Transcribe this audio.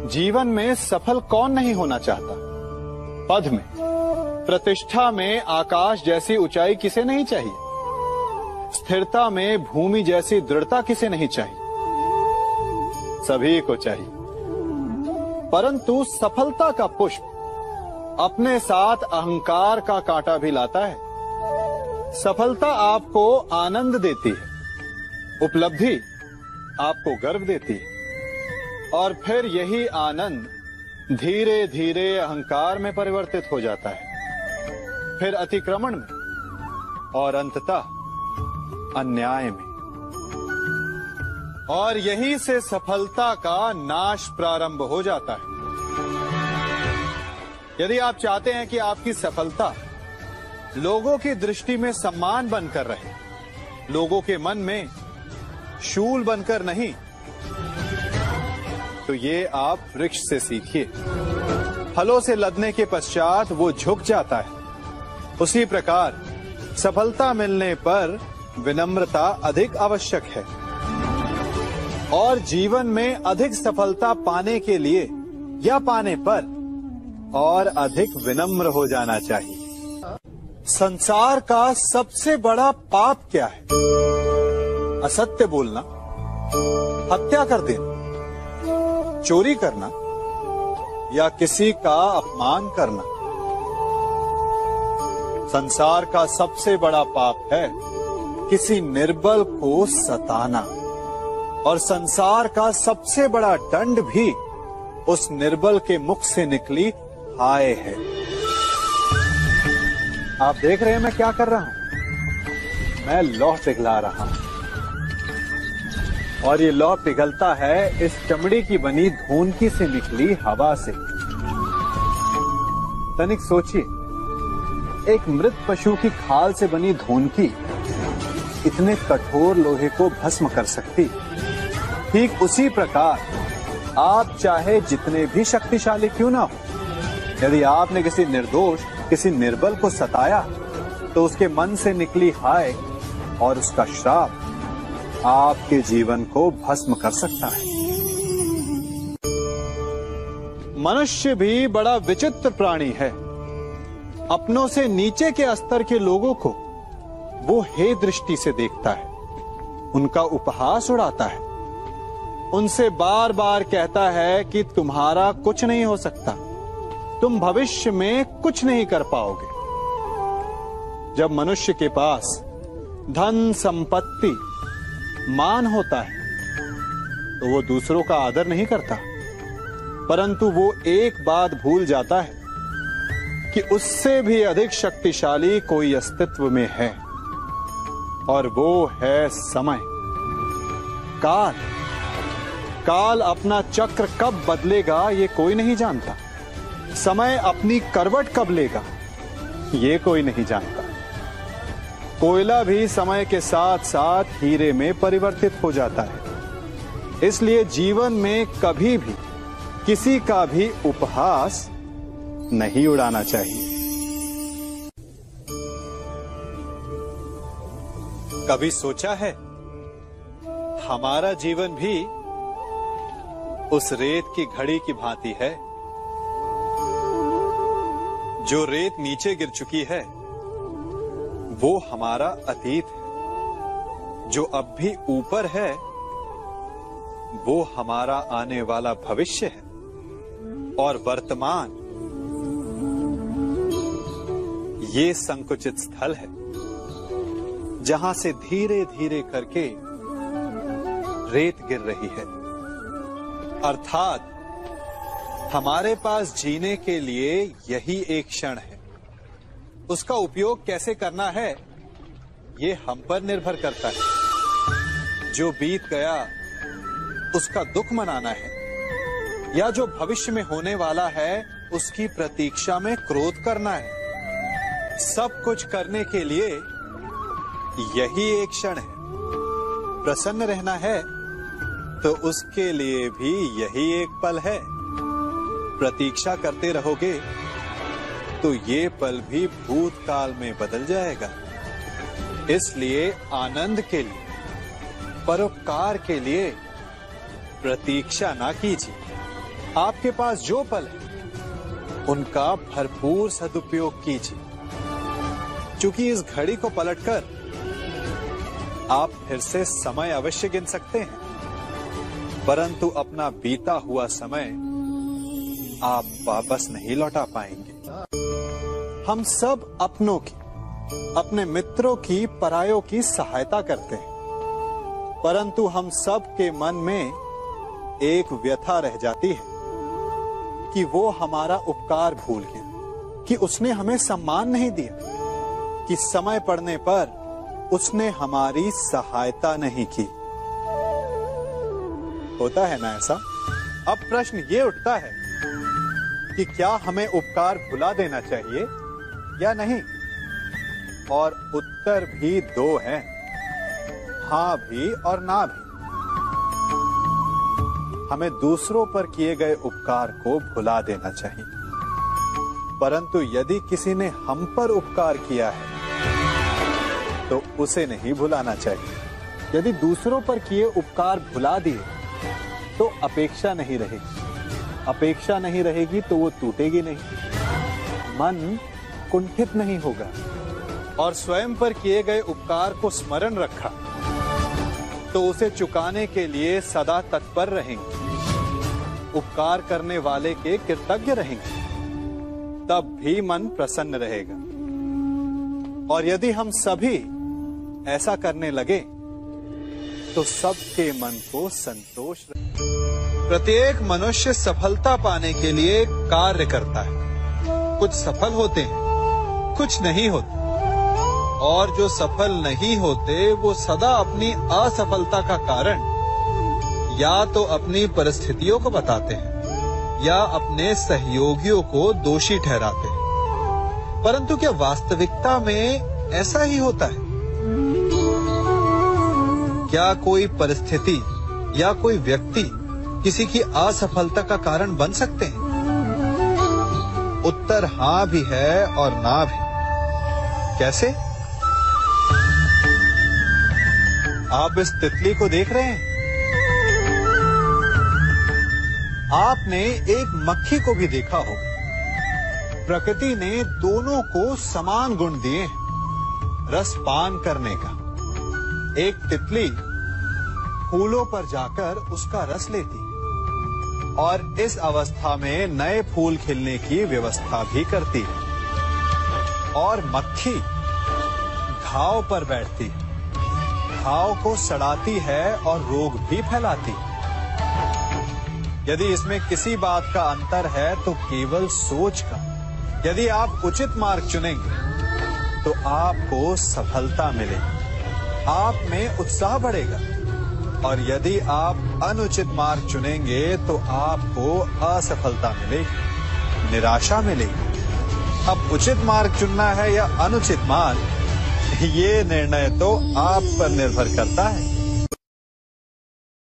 जीवन में सफल कौन नहीं होना चाहता। पद में, प्रतिष्ठा में आकाश जैसी ऊंचाई किसे नहीं चाहिए। स्थिरता में भूमि जैसी दृढ़ता किसे नहीं चाहिए। सभी को चाहिए, परंतु सफलता का पुष्प अपने साथ अहंकार का कांटा भी लाता है। सफलता आपको आनंद देती है, उपलब्धि आपको गर्व देती है, और फिर यही आनंद धीरे धीरे अहंकार में परिवर्तित हो जाता है, फिर अतिक्रमण में और अंततः अन्याय में। और यहीं से सफलता का नाश प्रारंभ हो जाता है। यदि आप चाहते हैं कि आपकी सफलता लोगों की दृष्टि में सम्मान बनकर रहे, लोगों के मन में शूल बनकर नहीं, तो ये आप वृक्ष से सीखिए। फलों से लदने के पश्चात वो झुक जाता है, उसी प्रकार सफलता मिलने पर विनम्रता अधिक आवश्यक है। और जीवन में अधिक सफलता पाने के लिए या पाने पर और अधिक विनम्र हो जाना चाहिए। संसार का सबसे बड़ा पाप क्या है? असत्य बोलना, हत्या कर देना, चोरी करना या किसी का अपमान करना। संसार का सबसे बड़ा पाप है किसी निर्बल को सताना, और संसार का सबसे बड़ा दंड भी उस निर्बल के मुख से निकली हाय है। आप देख रहे हैं मैं क्या कर रहा हूं? मैं लौह पिघला रहा हूं, और ये लौह पिघलता है इस चमड़ी की बनी धूनकी से निकली हवा से। तनिक सोचिए, एक मृत पशु की खाल से बनी धूनकी इतने कठोर लोहे को भस्म कर सकती। ठीक उसी प्रकार आप चाहे जितने भी शक्तिशाली क्यों ना हो, यदि आपने किसी निर्दोष, किसी निर्बल को सताया, तो उसके मन से निकली हाय और उसका श्राप आपके जीवन को भस्म कर सकता है। मनुष्य भी बड़ा विचित्र प्राणी है। अपनों से नीचे के स्तर के लोगों को वो हे दृष्टि से देखता है, उनका उपहास उड़ाता है, उनसे बार बार कहता है कि तुम्हारा कुछ नहीं हो सकता, तुम भविष्य में कुछ नहीं कर पाओगे। जब मनुष्य के पास धन, संपत्ति, मान होता है, तो वो दूसरों का आदर नहीं करता, परंतु वो एक बात भूल जाता है कि उससे भी अधिक शक्तिशाली कोई अस्तित्व में है, और वो है समय, काल। काल अपना चक्र कब बदलेगा ये कोई नहीं जानता। समय अपनी करवट कब लेगा ये कोई नहीं जानता। कोयला भी समय के साथ साथ हीरे में परिवर्तित हो जाता है। इसलिए जीवन में कभी भी किसी का भी उपहास नहीं उड़ाना चाहिए। कभी सोचा है हमारा जीवन भी उस रेत की घड़ी की भांति है? जो रेत नीचे गिर चुकी है वो हमारा अतीत है, जो अब भी ऊपर है वो हमारा आने वाला भविष्य है, और वर्तमान ये संकुचित स्थल है जहां से धीरे धीरे करके रेत गिर रही है। अर्थात हमारे पास जीने के लिए यही एक क्षण है। उसका उपयोग कैसे करना है ये हम पर निर्भर करता है। जो बीत गया उसका दुख मनाना है, या जो भविष्य में होने वाला है उसकी प्रतीक्षा में क्रोध करना है। सब कुछ करने के लिए यही एक क्षण है। प्रसन्न रहना है तो उसके लिए भी यही एक पल है। प्रतीक्षा करते रहोगे तो ये पल भी भूतकाल में बदल जाएगा। इसलिए आनंद के लिए, परोपकार के लिए प्रतीक्षा ना कीजिए, आपके पास जो पल है उनका भरपूर सदुपयोग कीजिए, क्योंकि इस घड़ी को पलटकर आप फिर से समय अवश्य गिन सकते हैं, परंतु अपना बीता हुआ समय आप वापस नहीं लौटा पाएंगे। हम सब अपनों की, अपने मित्रों की, परायों की सहायता करते हैं, परंतु हम सब के मन में एक व्यथा रह जाती है कि वो हमारा उपकार भूल गया, कि उसने हमें सम्मान नहीं दिया, कि समय पड़ने पर उसने हमारी सहायता नहीं की। होता है ना ऐसा? अब प्रश्न ये उठता है कि क्या हमें उपकार भुला देना चाहिए या नहीं? और उत्तर भी दो हैं, हां भी और ना भी। हमें दूसरों पर किए गए उपकार को भुला देना चाहिए, परंतु यदि किसी ने हम पर उपकार किया है तो उसे नहीं भुलाना चाहिए। यदि दूसरों पर किए उपकार भुला दिए तो अपेक्षा नहीं रहेगी, अपेक्षा नहीं रहेगी तो वो टूटेगी नहीं, मन कुंठित नहीं होगा, और स्वयं पर किए गए उपकार को स्मरण रखा तो उसे चुकाने के लिए सदा तत्पर रहेंगे, उपकार करने वाले के कृतज्ञ रहेंगे, तब भी मन प्रसन्न रहेगा। और यदि हम सभी ऐसा करने लगे तो सबके मन को संतोष रहे। प्रत्येक मनुष्य सफलता पाने के लिए कार्य करता है, कुछ सफल होते हैं, कुछ नहीं होते, और जो सफल नहीं होते वो सदा अपनी असफलता का कारण या तो अपनी परिस्थितियों को बताते हैं या अपने सहयोगियों को दोषी ठहराते हैं। परंतु क्या वास्तविकता में ऐसा ही होता है? क्या कोई परिस्थिति या कोई व्यक्ति किसी की असफलता का कारण बन सकते हैं? उत्तर हां भी है और ना भी। कैसे? आप इस तितली को देख रहे हैं, आपने एक मक्खी को भी देखा होगा। प्रकृति ने दोनों को समान गुण दिए हैं रस पान करने का। एक तितली फूलों पर जाकर उसका रस लेती और इस अवस्था में नए फूल खिलने की व्यवस्था भी करती है, और मक्खी घाव पर बैठती है, घाव को सड़ाती है और रोग भी फैलाती है। यदि इसमें किसी बात का अंतर है तो केवल सोच का। यदि आप उचित मार्ग चुनेंगे तो आपको सफलता मिलेगी, आप में उत्साह बढ़ेगा, और यदि आप अनुचित मार्ग चुनेंगे तो आपको असफलता मिलेगी, निराशा मिलेगी। अब उचित मार्ग चुनना है या अनुचित मार्ग, ये निर्णय तो आप पर निर्भर करता है।